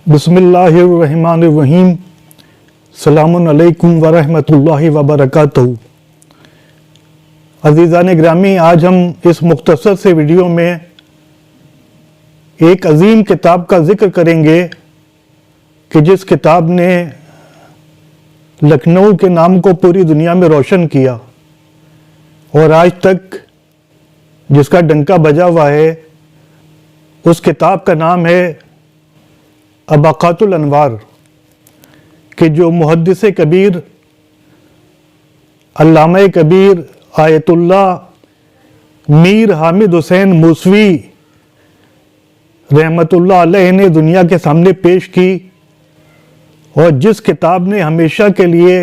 بسم اللہ الرحمن الرحیم. السلام علیکم ورحمۃ اللہ وبرکاتہ. عزیزان گرامی، آج ہم اس مختصر سے ویڈیو میں ایک عظیم کتاب کا ذکر کریں گے کہ جس کتاب نے لکھنؤ کے نام کو پوری دنیا میں روشن کیا اور آج تک جس کا ڈنکا بجا ہوا ہے. اس کتاب کا نام ہے اباقات الانوار، کہ جو محدث کبیر علامہ کبیر آیت اللہ میر حامد حسین موسوی رحمت اللہ علیہ نے دنیا کے سامنے پیش کی، اور جس کتاب نے ہمیشہ کے لیے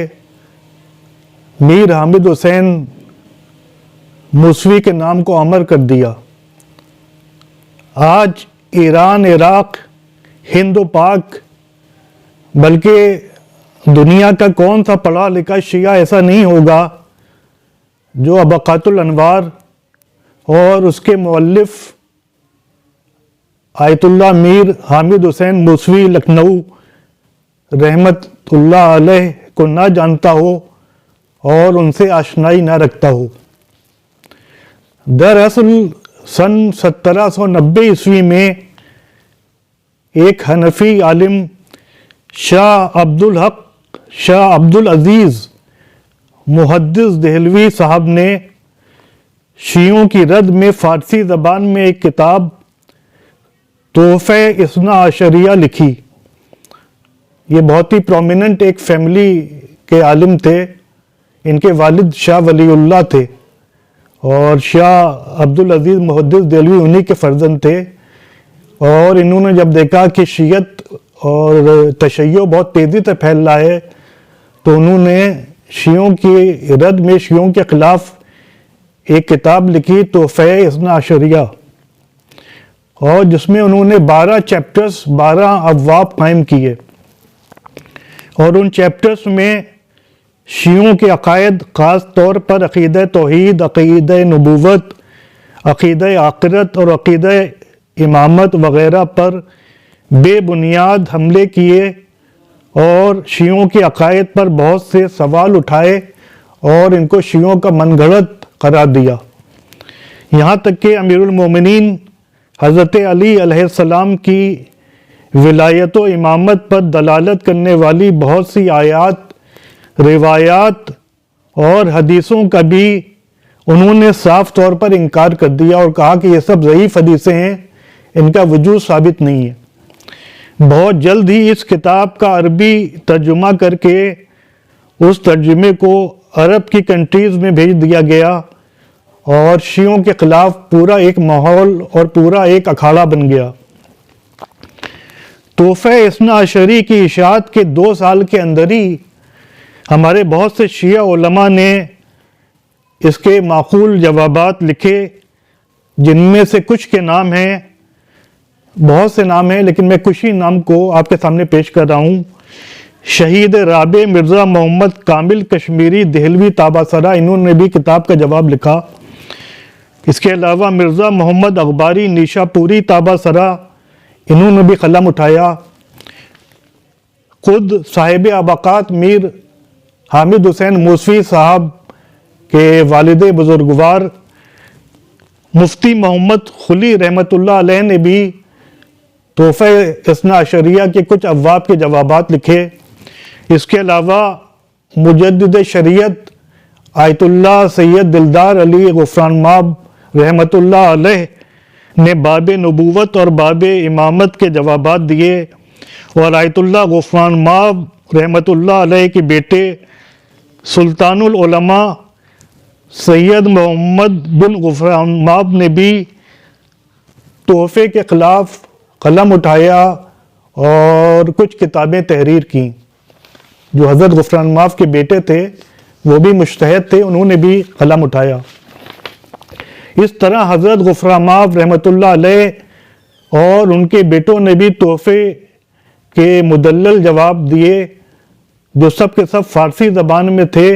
میر حامد حسین موسوی کے نام کو امر کر دیا. آج ایران، عراق، ہند و پاک، بلکہ دنیا کا کون سا پڑھا لکھا شیعہ ایسا نہیں ہوگا جو اباقات الانوار اور اس کے مؤلف آیت اللہ میر حامد حسین موسوی لکھنؤ رحمت اللہ علیہ کو نہ جانتا ہو اور ان سے آشنائی نہ رکھتا ہو. دراصل سن 1790 عیسوی میں ایک حنفی عالم شاہ عبدالحق شاہ عبدالعزیز محدث دہلوی صاحب نے شیعوں کی رد میں فارسی زبان میں ایک کتاب تحفہ اثنا عشریہ لکھی. یہ بہت ہی پرومیننٹ ایک فیملی کے عالم تھے. ان کے والد شاہ ولی اللہ تھے اور شاہ عبدالعزیز محدث دہلوی انہی کے فرزند تھے. اور انہوں نے جب دیکھا کہ شیعت اور تشیع بہت تیزی سے پھیل رہا ہے تو انہوں نے شیعوں کی رد میں شیعوں کے خلاف ایک کتاب لکھی تحفہ اثنا عشریہ، اور جس میں انہوں نے 12 چیپٹرز 12 ابواب قائم کیے. اور ان چیپٹرز میں شیعوں کے عقائد، خاص طور پر عقیدہ توحید، عقیدہ نبوت، عقیدہ آخرت اور عقیدہ امامت وغیرہ پر بے بنیاد حملے کیے اور شیعوں کے عقائد پر بہت سے سوال اٹھائے اور ان کو شیعوں کا من گھڑت قرار دیا. یہاں تک کہ امیر المومنین حضرت علی علیہ السلام کی ولایت و امامت پر دلالت کرنے والی بہت سی آیات، روایات اور حدیثوں کا بھی انہوں نے صاف طور پر انکار کر دیا اور کہا کہ یہ سب ضعیف حدیثیں ہیں، ان کا وجود ثابت نہیں ہے. بہت جلد ہی اس کتاب کا عربی ترجمہ کر کے اس ترجمے کو عرب کی کنٹریز میں بھیج دیا گیا اور شیعوں کے خلاف پورا ایک ماحول اور پورا ایک اکھاڑا بن گیا. تحفہ اثنا عشری کی اشاعت کے 2 سال کے اندر ہی ہمارے بہت سے شیعہ علماء نے اس کے معقول جوابات لکھے، جن میں سے کچھ کے نام ہیں، بہت سے نام ہیں لیکن میں کچھ ہی نام کو آپ کے سامنے پیش کر رہا ہوں. شہید رابع مرزا محمد کامل کشمیری دہلوی تابہ سرا، انہوں نے بھی کتاب کا جواب لکھا. اس کے علاوہ مرزا محمد اخباری نیشا پوری تابہ سرا، انہوں نے بھی قلم اٹھایا. خود صاحب اباقات میر حامد حسین موسوی صاحب کے والد بزرگوار مفتی محمد خلی رحمت اللہ علیہ نے بھی تحفہ اثنا عشریہ کے کچھ ابواب کے جوابات لکھے. اس کے علاوہ مجدد شریعت آیت اللہ سید دلدار علی غفران ماب رحمت اللہ علیہ نے باب نبوت اور باب امامت کے جوابات دیے، اور آیت اللہ غفران ماب رحمت اللہ علیہ کے بیٹے سلطان العلماء سید محمد بن غفران ماب نے بھی تحفے کے خلاف قلم اٹھایا اور کچھ کتابیں تحریر کیں. جو حضرت غفران ماب کے بیٹے تھے وہ بھی مجتہد تھے، انہوں نے بھی قلم اٹھایا. اس طرح حضرت غفران ماب رحمت اللہ علیہ اور ان کے بیٹوں نے بھی تحفے کے مدلل جواب دیے، جو سب کے سب فارسی زبان میں تھے،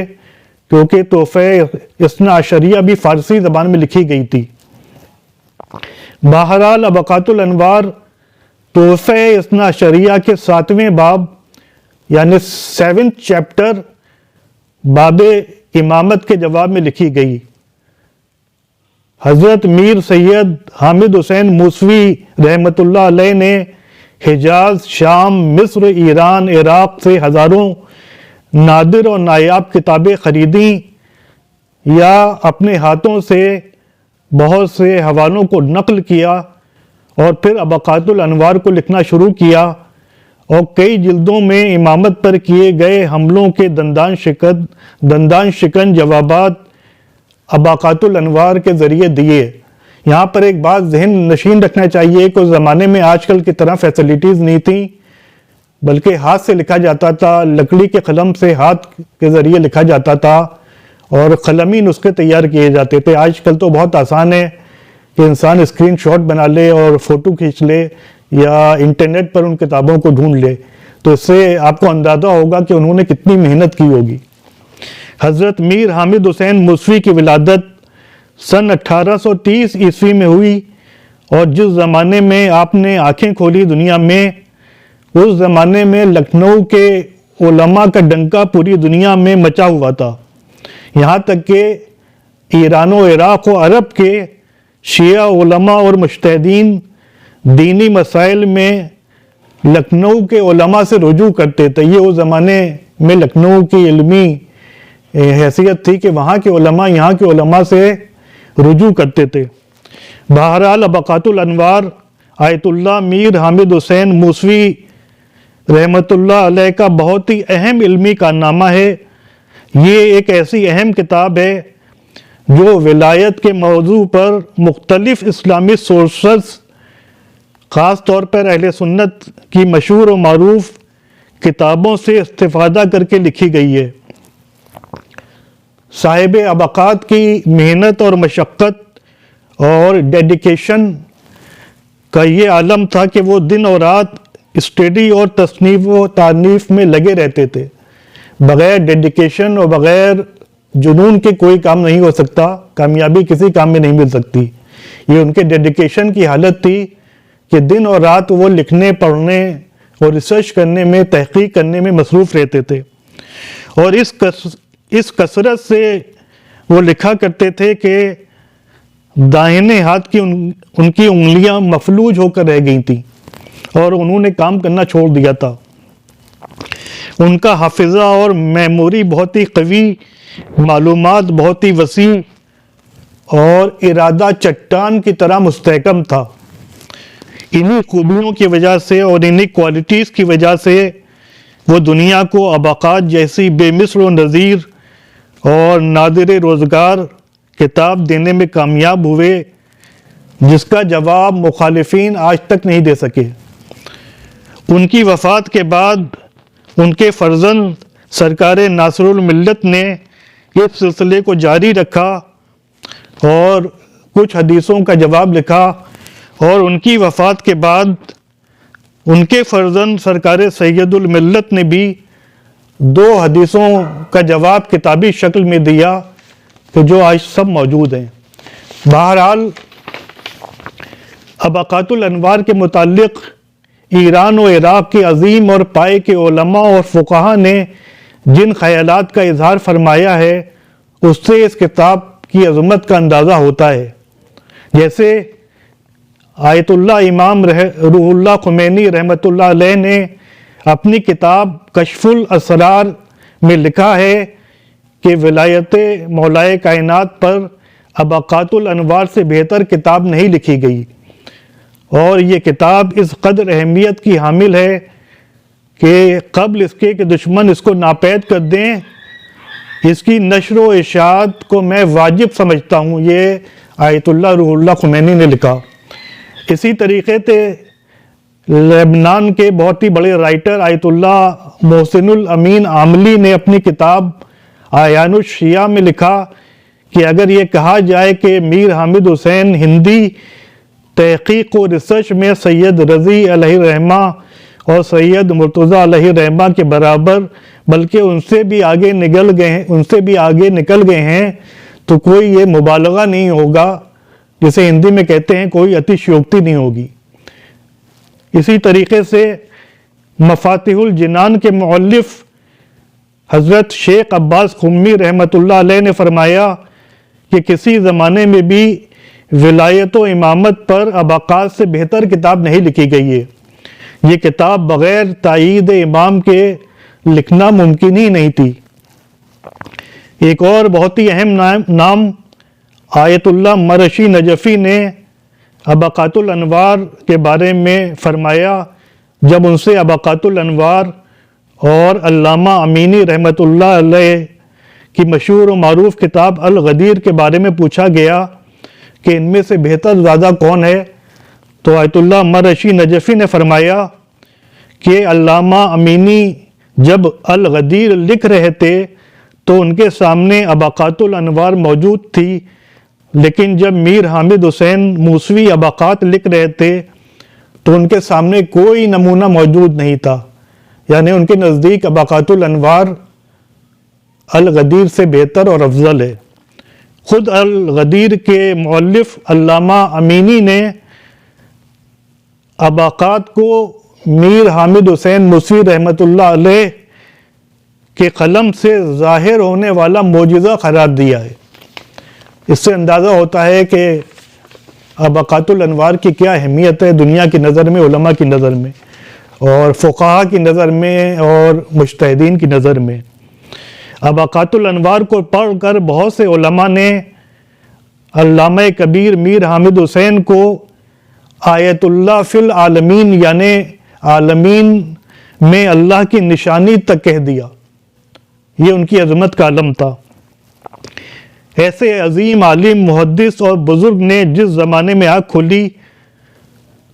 کیونکہ تحفہ اثنا عشریہ بھی فارسی زبان میں لکھی گئی تھی. بہرحال اباقات الانوار تحفہ اثنا عشریہ کے 7ویں باب یعنی 7th چیپٹر باب امامت کے جواب میں لکھی گئی۔ حضرت میر سید حامد حسین موسوی رحمۃ اللہ علیہ نے حجاز، شام، مصر، ایران، عراق سے ہزاروں نادر اور نایاب کتابیں خریدیں یا اپنے ہاتھوں سے بہت سے حوالوں کو نقل کیا اور پھر ابقات الانوار کو لکھنا شروع کیا اور کئی جلدوں میں امامت پر کیے گئے حملوں کے دندان شکن جوابات ابقات الانوار کے ذریعے دیے۔ یہاں پر ایک بات ذہن نشین رکھنا چاہیے کہ اس زمانے میں آج کل کی طرح فیسلٹیز نہیں تھیں، بلکہ ہاتھ سے لکھا جاتا تھا، لکڑی کے قلم سے ہاتھ کے ذریعے لکھا جاتا تھا اور قلمی نسخے تیار کیے جاتے تھے۔ آج کل تو بہت آسان ہے کہ انسان اسکرین شاٹ بنا لے اور فوٹو کھینچ لے یا انٹرنیٹ پر ان کتابوں کو ڈھونڈ لے، تو اس سے آپ کو اندازہ ہوگا کہ انہوں نے کتنی محنت کی ہوگی۔ حضرت میر حامد حسین موسوی کی ولادت سن 1830 عیسوی میں ہوئی اور جس زمانے میں آپ نے آنکھیں کھولی دنیا میں، اس زمانے میں لکھنؤ کے علماء کا ڈنکا پوری دنیا میں مچا ہوا تھا، یہاں تک کہ ایران و عراق و عرب کے شیعہ علماء اور مجتہدین دینی مسائل میں لکھنؤ کے علماء سے رجوع کرتے تھے۔ یہ اس زمانے میں لکھنؤ کی علمی حیثیت تھی کہ وہاں کے علماء یہاں کے علماء سے رجوع کرتے تھے۔ بہرحال ابقات الانوار آیت اللہ میر حامد حسین موسوی رحمۃ اللہ علیہ کا بہت ہی اہم علمی کارنامہ ہے۔ یہ ایک ایسی اہم کتاب ہے جو ولایت کے موضوع پر مختلف اسلامی سورسز، خاص طور پر اہل سنت کی مشہور و معروف کتابوں سے استفادہ کر کے لکھی گئی ہے۔ صاحب ابقات کی محنت اور مشقت اور ڈیڈیکیشن کا یہ عالم تھا کہ وہ دن اور رات اسٹڈی اور تصنیف و تانیف میں لگے رہتے تھے۔ بغیر ڈیڈیکیشن اور بغیر جنون کے کوئی کام نہیں ہو سکتا، کامیابی کسی کام میں نہیں مل سکتی۔ یہ ان کے ڈیڈیکیشن کی حالت تھی کہ دن اور رات وہ لکھنے، پڑھنے اور ریسرچ کرنے میں، تحقیق کرنے میں مصروف رہتے تھے، اور اس کثرت سے وہ لکھا کرتے تھے کہ داہنے ہاتھ کی ان کی انگلیاں مفلوج ہو کر رہ گئی تھیں اور انہوں نے کام کرنا چھوڑ دیا تھا۔ ان کا حافظہ اور میموری بہت ہی قوی، معلومات بہت ہی وسیع اور ارادہ چٹان کی طرح مستحکم تھا۔ انہی خوبیوں کی وجہ سے اور انہی کوالٹیز کی وجہ سے وہ دنیا کو ابقات جیسی بے مثل و نظیر اور نادر روزگار کتاب دینے میں کامیاب ہوئے، جس کا جواب مخالفین آج تک نہیں دے سکے۔ ان کی وفات کے بعد ان کے فرزند سرکار ناصر الملت نے اس سلسلے کو جاری رکھا اور کچھ حدیثوں کا جواب لکھا، اور ان کی وفات کے بعد ان کے فرزند سرکار سید الملت نے بھی 2 حدیثوں کا جواب کتابی شکل میں دیا کہ جو آج سب موجود ہیں۔ بہرحال ابقات الانوار کے متعلق ایران و عراق کے عظیم اور پائے کے علماء اور فقہا نے جن خیالات کا اظہار فرمایا ہے، اس سے اس کتاب کی عظمت کا اندازہ ہوتا ہے۔ جیسے آیت اللہ امام روح اللہ خمینی رحمۃ اللہ علیہ نے اپنی کتاب کشف الاسرار میں لکھا ہے کہ ولایت مولائے کائنات پر ابقات الانوار سے بہتر کتاب نہیں لکھی گئی، اور یہ کتاب اس قدر اہمیت کی حامل ہے کہ قبل اس کے کہ دشمن اس کو ناپید کر دیں، اس کی نشر و اشاعت کو میں واجب سمجھتا ہوں۔ یہ آیت اللہ روح اللہ خمینی نے لکھا۔ اسی طریقے سے لبنان کے بہت ہی بڑے رائٹر آیت اللہ محسن الامین عاملی نے اپنی کتاب آیان الشیعہ میں لکھا کہ اگر یہ کہا جائے کہ میر حامد حسین ہندی تحقیق و ریسرچ میں سید رضی علیہ الرحمہ اور سید مرتضیٰ علیہ الرحمہ کے برابر بلکہ ان سے بھی آگے نکل گئے ہیں تو کوئی یہ مبالغہ نہیں ہوگا، جسے ہندی میں کہتے ہیں کوئی اتشیوکتی نہیں ہوگی۔ اسی طریقے سے مفاتیح الجنان کے مؤلف حضرت شیخ عباس قمی رحمۃ اللہ علیہ نے فرمایا کہ کسی زمانے میں بھی ولایت و امامت پر اباقات سے بہتر کتاب نہیں لکھی گئی ہے۔ یہ کتاب بغیر تائید امام کے لکھنا ممکن ہی نہیں تھی۔ ایک اور بہت ہی اہم نام آیت اللہ مرشی نجفی نے اباقات الانوار کے بارے میں فرمایا جب ان سے اباقات الانوار اور علامہ امینی رحمۃ اللہ علیہ کی مشہور و معروف کتاب الغدیر کے بارے میں پوچھا گیا کہ ان میں سے بہتر زیادہ کون ہے، تو آیت اللہ مرشی نجفی نے فرمایا کہ علامہ امینی جب الغدیر لکھ رہے تھے تو ان کے سامنے اباقات الانوار موجود تھی، لیکن جب میر حامد حسین موسوی اباقات لکھ رہے تھے تو ان کے سامنے کوئی نمونہ موجود نہیں تھا، یعنی ان کے نزدیک اباقات الانوار الغدیر سے بہتر اور افضل ہے۔ خود الغدیر کے مؤلف علامہ امینی نے اباقات کو میر حامد حسین موسوی رحمۃ اللہ علیہ کے قلم سے ظاہر ہونے والا معجزہ قرار دیا ہے۔ اس سے اندازہ ہوتا ہے کہ اباقات الانوار کی کیا اہمیت ہے دنیا کی نظر میں، علماء کی نظر میں، اور فقہاء کی نظر میں، اور مجتہدین کی نظر میں۔ اباقات الانوار کو پڑھ کر بہت سے علماء نے علامہ کبیر میر حامد حسین کو آیت اللہ فی العالمین، یعنی عالمین میں اللہ کی نشانی تک کہہ دیا۔ یہ ان کی عظمت کا علم تھا۔ ایسے عظیم عالم، محدث اور بزرگ نے جس زمانے میں آنکھ کھولی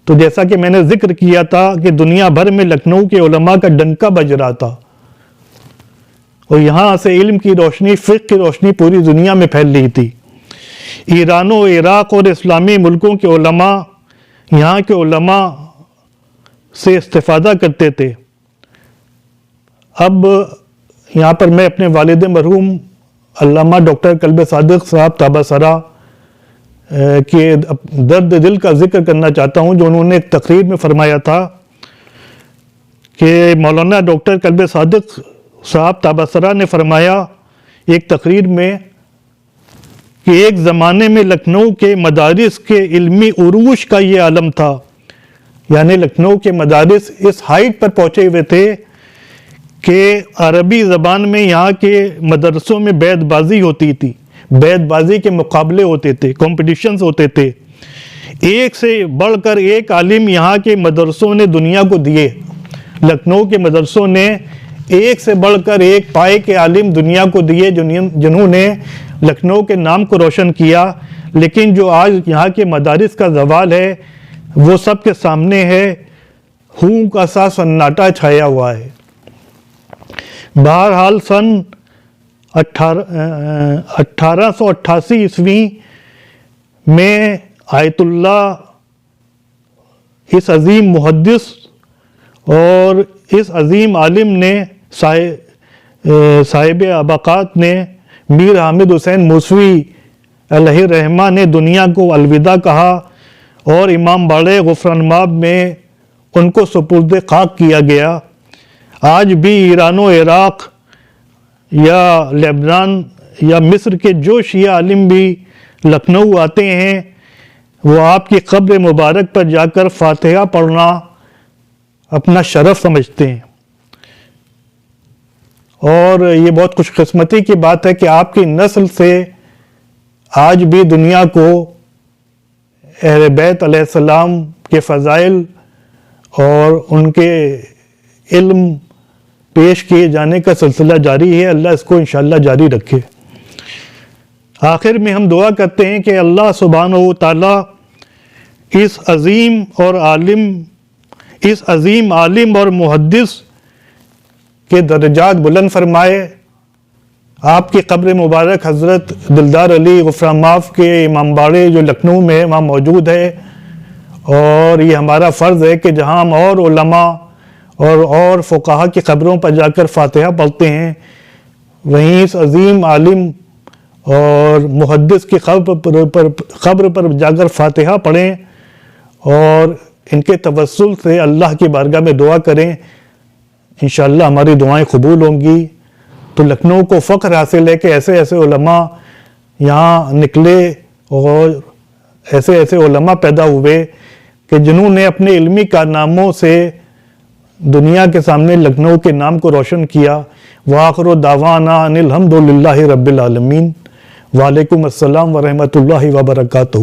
تو جیسا کہ میں نے ذکر کیا تھا کہ دنیا بھر میں لکھنؤ کے علماء کا ڈنکا بج رہا تھا، اور یہاں سے علم کی روشنی، فقہ کی روشنی پوری دنیا میں پھیل رہی تھی۔ ایران و عراق اور اسلامی ملکوں کے علماء یہاں کے علماء سے استفادہ کرتے تھے۔ اب یہاں پر میں اپنے والد مرحوم علامہ ڈاکٹر کلب صادق صاحب تابسرہ کے درد دل کا ذکر کرنا چاہتا ہوں، جو انہوں نے ایک تقریر میں فرمایا تھا کہ مولانا ڈاکٹر کلب صادق صاحب تابسرہ نے فرمایا ایک تقریر میں کہ ایک زمانے میں لکھنؤ کے مدارس کے علمی عروج کا یہ عالم تھا، یعنی لکھنؤ کے مدارس اس ہائٹ پر پہنچے ہوئے تھے کہ عربی زبان میں یہاں کے مدرسوں میں بیت بازی ہوتی تھی، بیت بازی کے مقابلے ہوتے تھے، کمپٹیشنز ہوتے تھے۔ ایک سے بڑھ کر ایک عالم یہاں کے مدرسوں نے دنیا کو دیے، لکھنؤ کے مدرسوں نے ایک سے بڑھ کر ایک پائے کے عالم دنیا کو دیے، جنہوں نے لکھنؤ کے نام کو روشن کیا۔ لیکن جو آج یہاں کے مدارس کا زوال ہے وہ سب کے سامنے ہے، ہوں کا سا سناٹا چھایا ہوا ہے۔ بہرحال سن 1888 عیسوی میں آیت اللہ اس عظیم محدث اور اس عظیم عالم نے صاحب اباقات نے میر حامد حسین موسوی علیہ الرحمہ نے دنیا کو الوداع کہا، اور امام باڑے غفران مآب میں ان کو سپرد خاک کیا گیا۔ آج بھی ایران و عراق یا لبنان یا مصر کے جو شیعہ عالم بھی لکھنؤ آتے ہیں وہ آپ کی قبر مبارک پر جا کر فاتحہ پڑھنا اپنا شرف سمجھتے ہیں، اور یہ بہت خوش قسمتی کی بات ہے کہ آپ کی نسل سے آج بھی دنیا کو اہل بیت علیہ السلام کے فضائل اور ان کے علم پیش کیے جانے کا سلسلہ جاری ہے۔ اللہ اس کو انشاءاللہ جاری رکھے۔ آخر میں ہم دعا کرتے ہیں کہ اللہ سبحانہ و تعالی اس عظیم عالم اور محدث کے درجات بلند فرمائے، آپ کی قبر مبارک حضرت دلدار علی غفران مآب کے امام باڑے جو لکھنؤ میں وہاں موجود ہے، اور یہ ہمارا فرض ہے کہ جہاں ہم اور علماء اور فقہاء کی قبروں پر جا کر فاتحہ پڑھتے ہیں، وہیں اس عظیم عالم اور محدث کی قبر پر جا کر فاتحہ پڑھیں، اور ان کے توسل سے اللہ کی بارگاہ میں دعا کریں، انشاءاللہ ہماری دعائیں قبول ہوں گی۔ تو لکھنؤ کو فخر حاصل ہے کہ ایسے ایسے علماء یہاں نکلے اور ایسے ایسے علماء پیدا ہوئے کہ جنہوں نے اپنے علمی کارناموں سے دنیا کے سامنے لکھنؤ کے نام کو روشن کیا۔ وآخر دعوانا ان الحمد للہ رب العالمین۔ وعلیکم السلام ورحمۃ اللہ وبرکاتہ۔